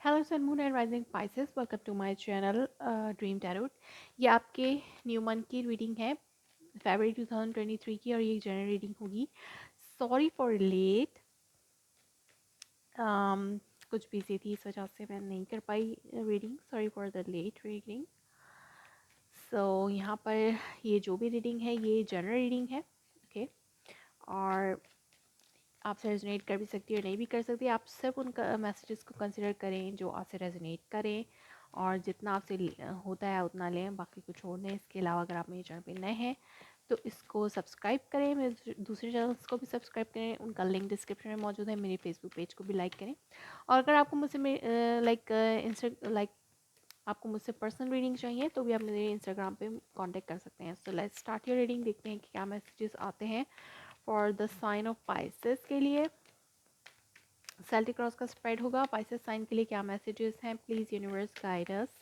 Hello sun moon and rising Pisces, welcome to my channel dream tarot. ये आपके new month की reading है फरवरी 2023 की, और ये जनरल रीडिंग होगी। सॉरी फॉर लेट, कुछ बिजी थी इस वजह से मैं नहीं कर पाई reading. Sorry for the late reading. So यहाँ पर ये जो भी रीडिंग है ये जनरल रीडिंग है, ओके। और आपसे रेजोनेट कर भी सकती है और नहीं भी कर सकती। आप सिर्फ उन मैसेजेस को कंसिडर करें जो आपसे रेजोनेट करें, और जितना आपसे होता है उतना लें, बाकी कुछ छोड़ दें। इसके अलावा अगर आप मेरे चैनल पे नए हैं तो इसको सब्सक्राइब करें, मेरे दूसरे चैनल्स को भी सब्सक्राइब करें, उनका लिंक डिस्क्रिप्शन में मौजूद है। मेरे फेसबुक पेज को भी लाइक करें। और अगर आपको मुझसे आपको मुझसे पर्सनल रीडिंग चाहिए तो भी आप मेरे इंस्टाग्राम पे कांटेक्ट कर सकते हैं। So let's start your reading. देखते हैं कि क्या मैसेजेस आते हैं for the sign of Pisces के लिए। सेल्टिक क्रॉस का स्प्रेड होगा। पाइसेस साइन के लिए क्या मैसेजेस हैं? Please universe guide us.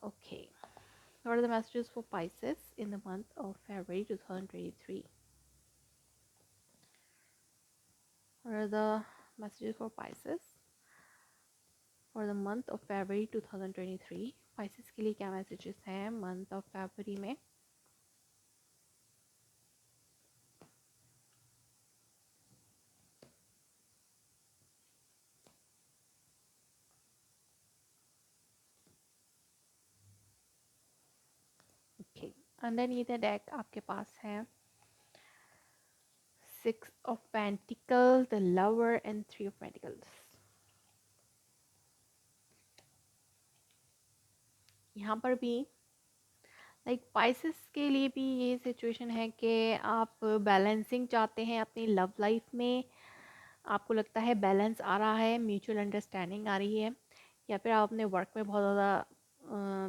Okay, what are the messages for Pisces in the month of February 2023? What are the messages for Pisces for the month of February 2023? Pisces के लिए क्या messages हैं month of फरवरी में? Okay, underneath the deck आपके पास है six of pentacle, the lover and three of pentacles. यहाँ पर भी लाइक पाइसेस के लिए भी ये सिचुएशन है कि आप बैलेंसिंग चाहते हैं अपनी लव लाइफ में। आपको लगता है बैलेंस आ रहा है, म्यूचुअल अंडरस्टैंडिंग आ रही है, या फिर आप अपने वर्क में बहुत ज़्यादा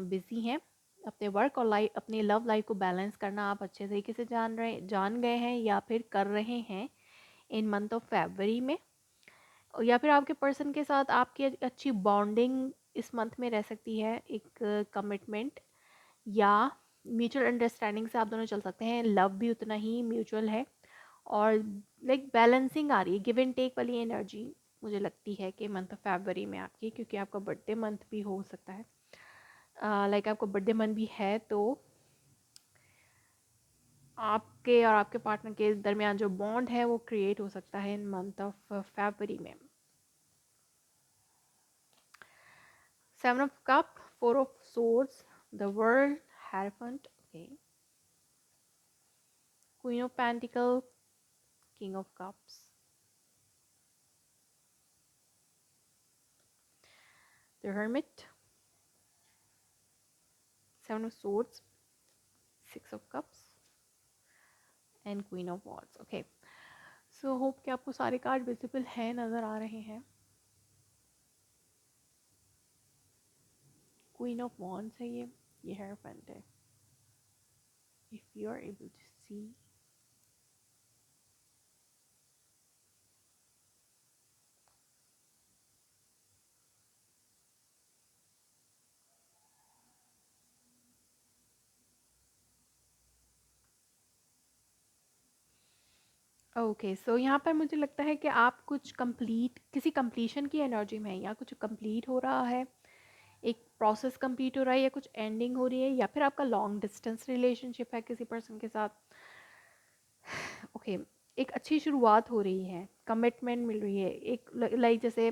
बिजी हैं। अपने वर्क और लाइफ, अपनी लव लाइफ को बैलेंस करना आप अच्छे तरीके से जान गए हैं या फिर कर रहे हैं इन मंथ ऑफ फरवरी में। या फिर आपके पर्सन के साथ आपकी अच्छी बॉन्डिंग इस मंथ में रह सकती है, एक कमिटमेंट या म्यूचुअल अंडरस्टैंडिंग से आप दोनों चल सकते हैं। लव भी उतना ही म्यूचुअल है, और लाइक बैलेंसिंग आ रही है, गिव एंड टेक वाली एनर्जी मुझे लगती है कि मंथ ऑफ फरवरी में आपकी, क्योंकि आपका बर्थडे मंथ भी हो सकता है। लाइक आपका बर्थडे मंथ भी है, तो आपके और आपके पार्टनर के दरमियान जो बॉन्ड है वो क्रिएट हो सकता है इन मंथ ऑफ फरवरी में। Seven of cup, four of swords, the world, hierophant, okay, queen of pentacle, king of cups, the hermit, seven of swords, six of cups and queen of wands. Okay, so hope कि आपको सारे card visible हैं, नज़र आ रहे हैं। Queen of wands है ये hierophant है। If you are able to see, okay, so यहाँ पर मुझे लगता है कि आप कुछ कंप्लीट, किसी कंप्लीशन की एनर्जी में है, या कुछ कंप्लीट हो रहा है, एक प्रोसेस कंप्लीट हो रहा है, या कुछ एंडिंग हो रही है, या फिर आपका लॉन्ग डिस्टेंस रिलेशनशिप है किसी पर्सन के साथ। ओके, एक अच्छी शुरुआत हो रही है, कमिटमेंट मिल रही है, एक लाइक जैसे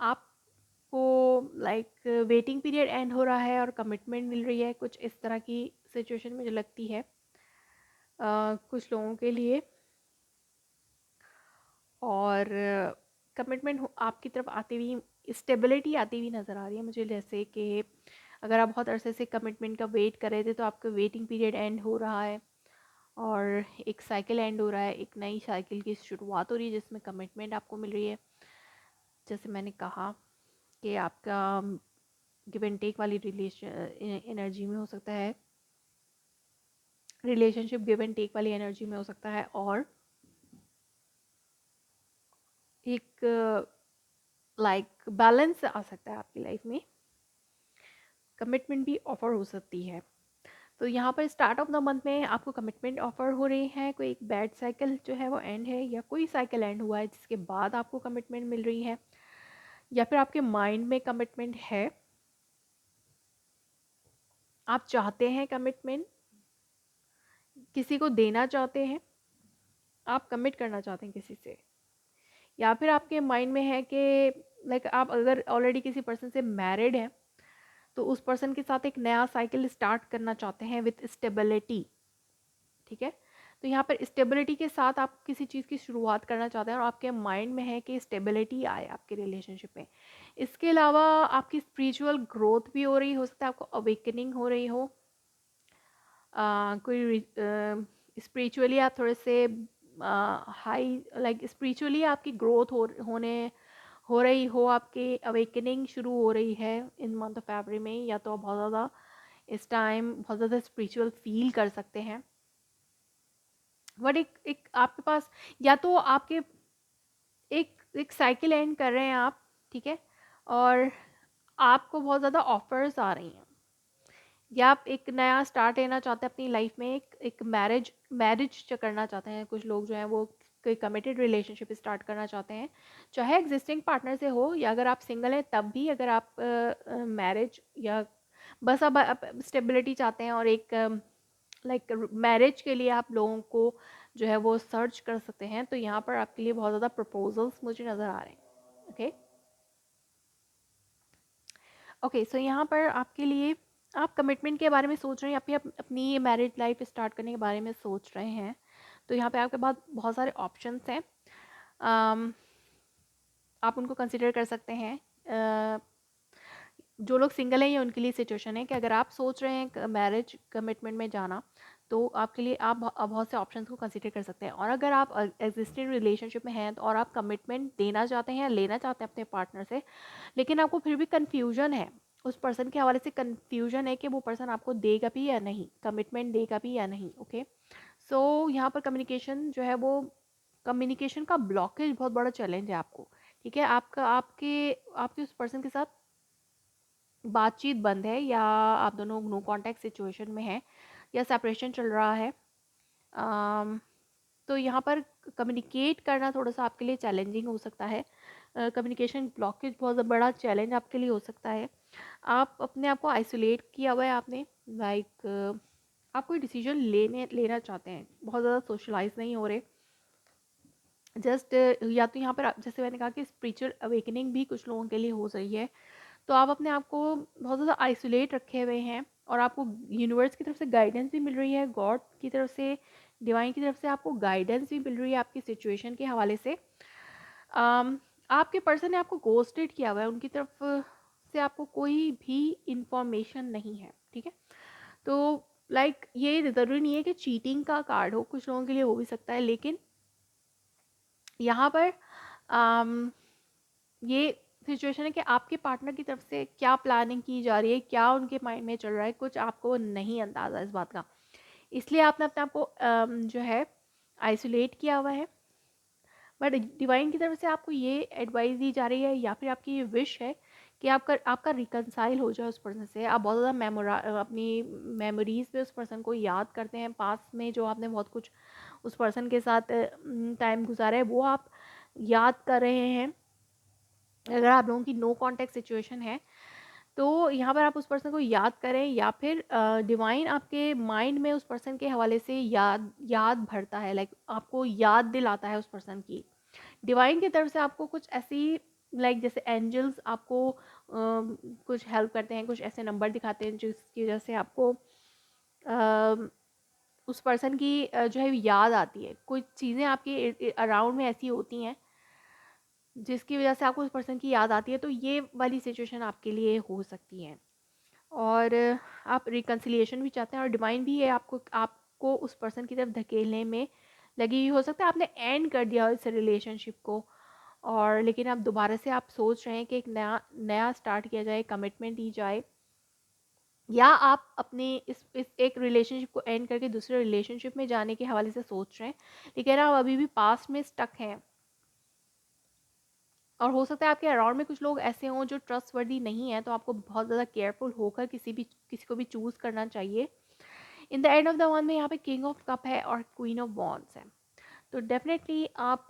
आपको लाइक वेटिंग पीरियड एंड हो रहा है और कमिटमेंट मिल रही है, कुछ इस तरह की सिचुएशन मुझे लगती है कुछ लोगों के लिए। और कमिटमेंट आपकी तरफ आती हुई, स्टेबिलिटी आती हुई नज़र आ रही है मुझे, जैसे कि अगर आप बहुत अरसे से कमिटमेंट का वेट कर रहे थे तो आपका वेटिंग पीरियड एंड हो रहा है, और एक साइकिल एंड हो रहा है, एक नई साइकिल की शुरुआत हो रही है जिसमें कमिटमेंट आपको मिल रही है। जैसे मैंने कहा कि आपका गिव एंड टेक वाली रिलेशन एनर्जी में हो सकता है, रिलेशनशिप गिव एंड टेक वाली एनर्जी में हो सकता है, और एक लाइक बैलेंस आ सकता है आपकी लाइफ में, कमिटमेंट भी ऑफर हो सकती है। तो यहाँ पर स्टार्ट ऑफ द मंथ में आपको कमिटमेंट ऑफर हो रही है, कोई एक बैड साइकिल जो है वो एंड है, या कोई साइकिल एंड हुआ है जिसके बाद आपको कमिटमेंट मिल रही है, या फिर आपके माइंड में कमिटमेंट है, आप चाहते हैं कमिटमेंट, किसी को देना चाहते हैं, आप कमिट करना चाहते हैं किसी से, या फिर आपके माइंड में है कि लाइक आप अगर ऑलरेडी किसी पर्सन से मैरिड हैं तो उस पर्सन के साथ एक नया साइकिल स्टार्ट करना चाहते हैं विथ स्टेबिलिटी। ठीक है, तो यहाँ पर स्टेबिलिटी के साथ आप किसी चीज़ की शुरुआत करना चाहते हैं और आपके माइंड में है कि स्टेबिलिटी आए आपके रिलेशनशिप में। इसके अलावा आपकी स्पिरिचुअल ग्रोथ भी हो रही हो सकता है, आपको अवेकनिंग हो रही हो, कोई स्पिरिचुअली आप थोड़े से हाई लाइक स्पिरिचुअली आपकी ग्रोथ हो रही हो, आपकी अवेकनिंग शुरू हो रही है इन मंथ ऑफ फरवरी में, या तो आप बहुत ज़्यादा इस टाइम बहुत ज़्यादा स्पिरिचुअल फील कर सकते हैं। बट एक एक आपके पास, या तो आपके एक एक साइकिल एंड कर रहे हैं आप, ठीक है, और आपको बहुत ज़्यादा ऑफर्स आ रही हैं, या आप एक नया स्टार्ट लेना चाहते हैं अपनी लाइफ में, एक मैरिज मैरिज करना चाहते हैं। कुछ लोग जो हैं वो कोई कमिटेड रिलेशनशिप स्टार्ट करना चाहते हैं, चाहे एग्जिस्टिंग पार्टनर से हो, या अगर आप सिंगल हैं तब भी, अगर आप मैरिज या बस अब आप स्टेबिलिटी चाहते हैं और एक लाइक मैरिज के लिए आप लोगों को जो है वो सर्च कर सकते हैं, तो यहाँ पर आपके लिए बहुत ज़्यादा प्रपोजल्स मुझे नज़र आ रहे हैं। ओके ओके, सो यहाँ पर आपके लिए आप कमिटमेंट के बारे में सोच रहे हैं, या फिर अपनी मैरिज लाइफ स्टार्ट करने के बारे में सोच रहे हैं, तो यहाँ पे आपके पास बहुत सारे ऑप्शंस हैं, आप उनको कंसिडर कर सकते हैं। जो लोग सिंगल हैं, ये उनके लिए सिचुएशन है कि अगर आप सोच रहे हैं मैरिज कमिटमेंट में जाना, तो आपके लिए आप बहुत से ऑप्शंस को कंसिडर कर सकते हैं। और अगर आप एग्जिस्टिंग रिलेशनशिप में हैं तो और आप कमिटमेंट देना चाहते हैं या लेना चाहते हैं अपने पार्टनर से, लेकिन आपको फिर भी कन्फ्यूजन है, उस पर्सन के हवाले से कन्फ्यूजन है कि वो पर्सन आपको देगा भी या नहीं, कमिटमेंट देगा भी या नहीं। ओके, सो यहाँ पर कम्युनिकेशन जो है वो, कम्युनिकेशन का ब्लॉकेज बहुत बड़ा चैलेंज है आपको। ठीक है, आपका आपके आपके उस पर्सन के साथ बातचीत बंद है, या आप दोनों नो कांटेक्ट सिचुएशन में हैं, या सेपरेशन चल रहा है, तो यहाँ पर कम्युनिकेट करना थोड़ा सा आपके लिए चैलेंजिंग हो सकता है। कम्युनिकेशन ब्लॉकेज बहुत बड़ा चैलेंज आपके लिए हो सकता है। आप अपने आप को आइसोलेट किया हुआ है आपने, लाइक आप कोई डिसीजन लेना चाहते हैं, बहुत ज़्यादा सोशलाइज नहीं हो रहे, जस्ट या तो यहाँ पर जैसे मैंने कहा कि स्पिरिचुअल अवेकनिंग भी कुछ लोगों के लिए हो रही है, तो आप अपने आप को बहुत ज़्यादा आइसोलेट रखे हुए हैं, और आपको यूनिवर्स की तरफ से गाइडेंस भी मिल रही है, गॉड की तरफ से, डिवाइन की तरफ से आपको गाइडेंस भी मिल रही है आपकी सिचुएशन के हवाले से। आपके पर्सन ने आपको गोस्टेड किया हुआ है, उनकी तरफ से आपको कोई भी इंफॉर्मेशन नहीं है। ठीक है, तो लाइक ये ज़रूरी नहीं है कि चीटिंग का कार्ड हो, कुछ लोगों के लिए हो भी सकता है, लेकिन यहाँ पर ये सिचुएशन है कि आपके पार्टनर की तरफ से क्या प्लानिंग की जा रही है, क्या उनके माइंड में चल रहा है, कुछ आपको नहीं अंदाज़ा इस बात का, इसलिए आपने अपने आप को जो है आइसोलेट किया हुआ है। बट डिवाइन की तरफ से आपको ये एडवाइस दी जा रही है, या फिर आपकी ये विश है कि आपका रिकनसाइल हो जाए उस पर्सन से। आप बहुत ज़्यादा अपनी मेमोरीज पे उस पर्सन को याद करते हैं, पास में जो आपने बहुत कुछ उस पर्सन के साथ टाइम गुजारा है वो आप याद कर रहे हैं। अगर आप लोगों की नो कांटेक्ट सिचुएशन है, तो यहाँ पर आप उस पर्सन को याद करें, या फिर डिवाइन आपके माइंड में उस पर्सन के हवाले से याद भरता है, लाइक आपको याद दिलाता है उस पर्सन की। डिवाइन की तरफ से आपको कुछ ऐसी, लाइक जैसे एंजल्स आपको कुछ हेल्प करते हैं, कुछ ऐसे नंबर दिखाते हैं जिसकी वजह से आपको उस पर्सन की जो है याद आती है। कुछ चीज़ें आपके अराउंड में ऐसी होती हैं जिसकी वजह से आपको उस पर्सन की याद आती है, तो ये वाली सिचुएशन आपके लिए हो सकती है। और आप रिकन्सिलिएशन भी चाहते हैं, और डिवाइन भी है आपको उस पर्सन की तरफ धकेलने में लगी हुई हो सकता है। आपने एंड कर दिया इस रिलेशनशिप को, और लेकिन आप दोबारा से आप सोच रहे हैं कि एक नया नया स्टार्ट किया जाए, कमिटमेंट दी जाए, या आप अपने इस एक रिलेशनशिप को एंड करके दूसरे रिलेशनशिप में जाने के हवाले से सोच रहे हैं, लेकिन आप अभी भी पास्ट में स्टक हैं। और हो सकता है आपके अराउंड में कुछ लोग ऐसे हों जो ट्रस्टवर्दी नहीं है, तो आपको बहुत ज़्यादा केयरफुल होकर किसी को भी चूज़ करना चाहिए। इन the end of the one में यहाँ पे किंग ऑफ कप है और क्वीन ऑफ वॉन्ड्स है। तो डेफिनेटली आप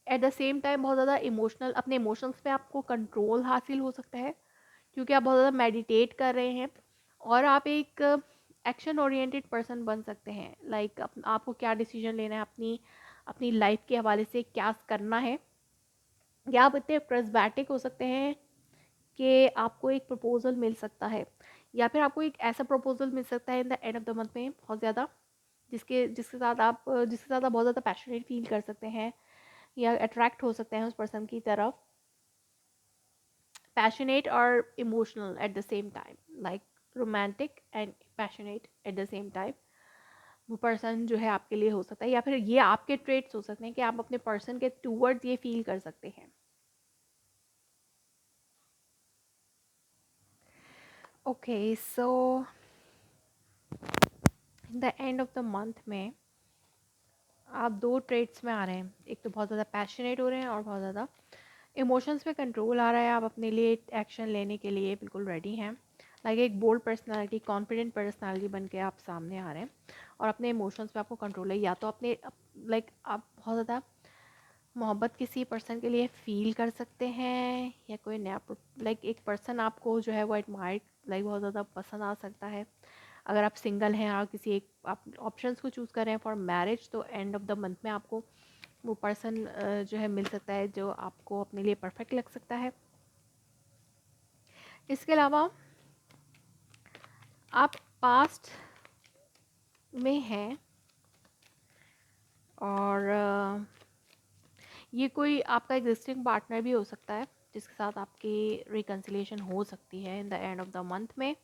एट द सेम टाइम बहुत ज़्यादा इमोशनल, अपने इमोशंस पे आपको कंट्रोल हासिल हो सकता है क्योंकि आप बहुत ज़्यादा मेडिटेट कर रहे हैं और आप एक एक्शन ओरिएंटेड पर्सन बन सकते हैं। लाइक आपको क्या डिसीजन लेना है अपनी अपनी लाइफ के हवाले से, क्या करना है, या आप इतने प्रेस्बैटिक हो सकते हैं कि आपको एक प्रपोजल मिल सकता है या फिर आपको एक ऐसा प्रपोजल मिल सकता है in the end of the month में बहुत ज़्यादा जिसके साथ आप बहुत ज़्यादा पैशनेट फील कर सकते हैं या अट्रैक्ट हो सकते हैं उस पर्सन की तरफ, पैशनेट और emotional at the same time, like romantic and passionate at the same time. वो पर्सन जो है आपके लिए हो सकता है या फिर ये आपके ट्रेट्स हो सकते हैं कि आप अपने पर्सन के टूवर्ड्स ये फील कर सकते हैं। Okay, so in the end of the month में आप दो ट्रेट्स में आ रहे हैं, एक तो बहुत ज़्यादा पैशनेट हो रहे हैं और बहुत ज़्यादा इमोशंस पे कंट्रोल आ रहा है। आप अपने लिए एक्शन लेने के लिए बिल्कुल रेडी हैं, लाइक एक बोल्ड पर्सनालिटी, कॉन्फिडेंट पर्सनालिटी बन के आप सामने आ रहे हैं और अपने इमोशंस पे आपको कंट्रोल है। या तो अपने लाइक आप बहुत ज़्यादा मोहब्बत किसी पर्सन के लिए फील कर सकते हैं या कोई नया लाइक एक पर्सन आपको जो है वो एडमायर लाइक बहुत ज़्यादा पसंद आ सकता है। अगर आप सिंगल हैं और किसी एक आप ऑप्शंस को चूज़ कर रहे हैं फॉर मैरिज, तो एंड ऑफ द मंथ में आपको वो पर्सन जो है मिल सकता है जो आपको अपने लिए परफेक्ट लग सकता है। इसके अलावा आप पास्ट में हैं और ये कोई आपका एग्जिस्टिंग पार्टनर भी हो सकता है जिसके साथ आपकी रिकन्सिलिएशन हो सकती है in the end of the month में।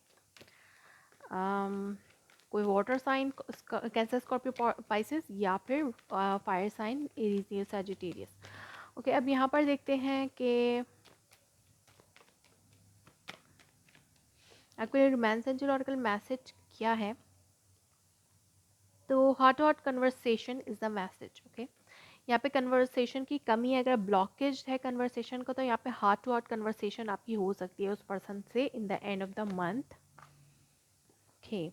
कोई water sign, Cancer, Scorpio, Pisces या फिर fire sign, Aries, Sagittarius. Okay, अब यहाँ पर देखते हैं कि आपके लिए रोमांस एंजल ऑरेकल मैसेज क्या है। तो heart to heart conversation is the message. Okay, यहाँ पे कन्वर्सेशन की कमी है, अगर ब्लॉकेज है कन्वर्सेशन का तो यहाँ पे हार्ट टू हार्ट कन्वर्सेशन आपकी हो सकती है उस पर्सन से इन the end of the month. Okay,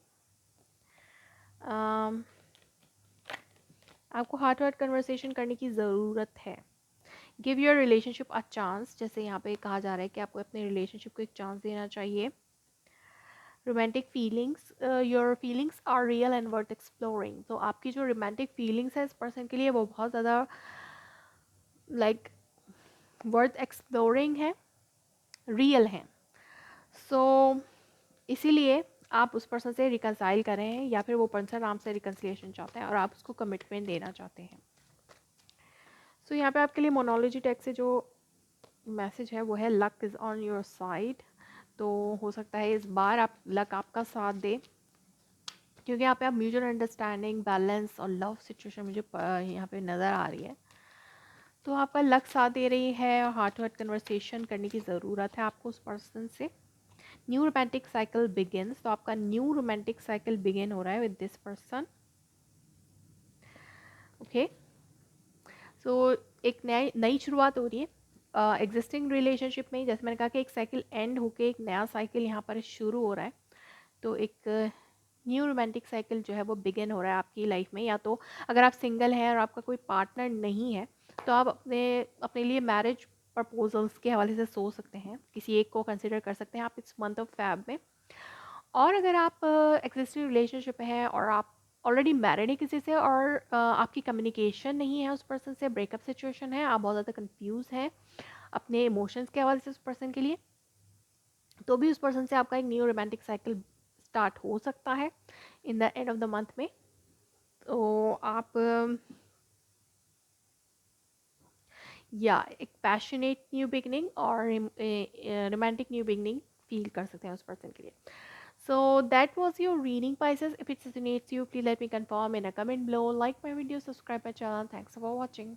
आपको हार्ट टू हार्ट कन्वर्सेशन करने की ज़रूरत है। Give your relationship a chance, जैसे यहाँ पे कहा जा रहा है कि आपको अपने रिलेशनशिप को एक चांस देना चाहिए। Romantic feelings, your feelings are real and worth exploring. तो आपकी जो रोमांटिक फीलिंग्स है इस पर्सन के लिए वो बहुत ज़्यादा लाइक वर्थ एक्सप्लोरिंग है, रियल है। सो इसीलिए आप उस पर्सन से रिकनसाइल कर रहे हैं या फिर वो पर्सन आपसे रिकन्सिलिएशन चाहते हैं और आप उसको कमिटमेंट देना चाहते हैं। सो यहाँ पे आपके लिए मोनोलॉजी टेक्स्ट से जो मैसेज है वो है luck is on your side. तो हो सकता है इस बार आप लक आपका साथ दे क्योंकि यहाँ पे आप म्यूचुअल अंडरस्टैंडिंग, बैलेंस और लव सिचुएशन मुझे यहाँ पे नज़र आ रही है। तो आपका लक साथ दे रही है और हार्ट टू हार्ट कन्वर्सेशन करने की ज़रूरत है आपको उस पर्सन से। न्यू रोमांटिक साइकिल बिगिन्स, तो आपका न्यू रोमांटिक साइकिल बिगिन हो रहा है विद दिस पर्सन। ओके, सो एक नई शुरुआत हो रही है एग्जिस्टिंग रिलेशनशिप में। जैसे मैंने कहा कि एक साइकिल एंड होके एक नया साइकिल यहाँ पर शुरू हो रहा है, तो एक न्यू रोमांटिक साइकिल जो है वो बिगिन हो रहा है आपकी लाइफ में। या तो अगर आप सिंगल हैं और आपका कोई पार्टनर नहीं है तो आप अपने अपने लिए मैरिज प्रपोजल्स के हवाले से सोच सकते हैं, किसी एक को कंसिडर कर सकते हैं आप इस मंथ ऑफ फैब में। और अगर आप एक्जिस्टिंग रिलेशनशिप हैं और आप ऑलरेडी मैरिड है किसी से और आपकी कम्युनिकेशन नहीं है उस पर्सन से, ब्रेकअप सिचुएशन है, आप बहुत ज़्यादा कंफ्यूज हैं अपने इमोशंस के हवाले से उस पर्सन के लिए, तो भी उस पर्सन से आपका एक न्यू रोमांटिक साइकिल स्टार्ट हो सकता है in the end of the month में। तो आप या एक पैशनेट न्यू बिगनिंग और रोमांटिक न्यू बिगनिंग फील कर सकते हैं उस पर्सन के लिए। So that was your reading, Pisces. If it resonates you, please let me confirm in a comment below. Like my video, subscribe my channel. Thanks for watching.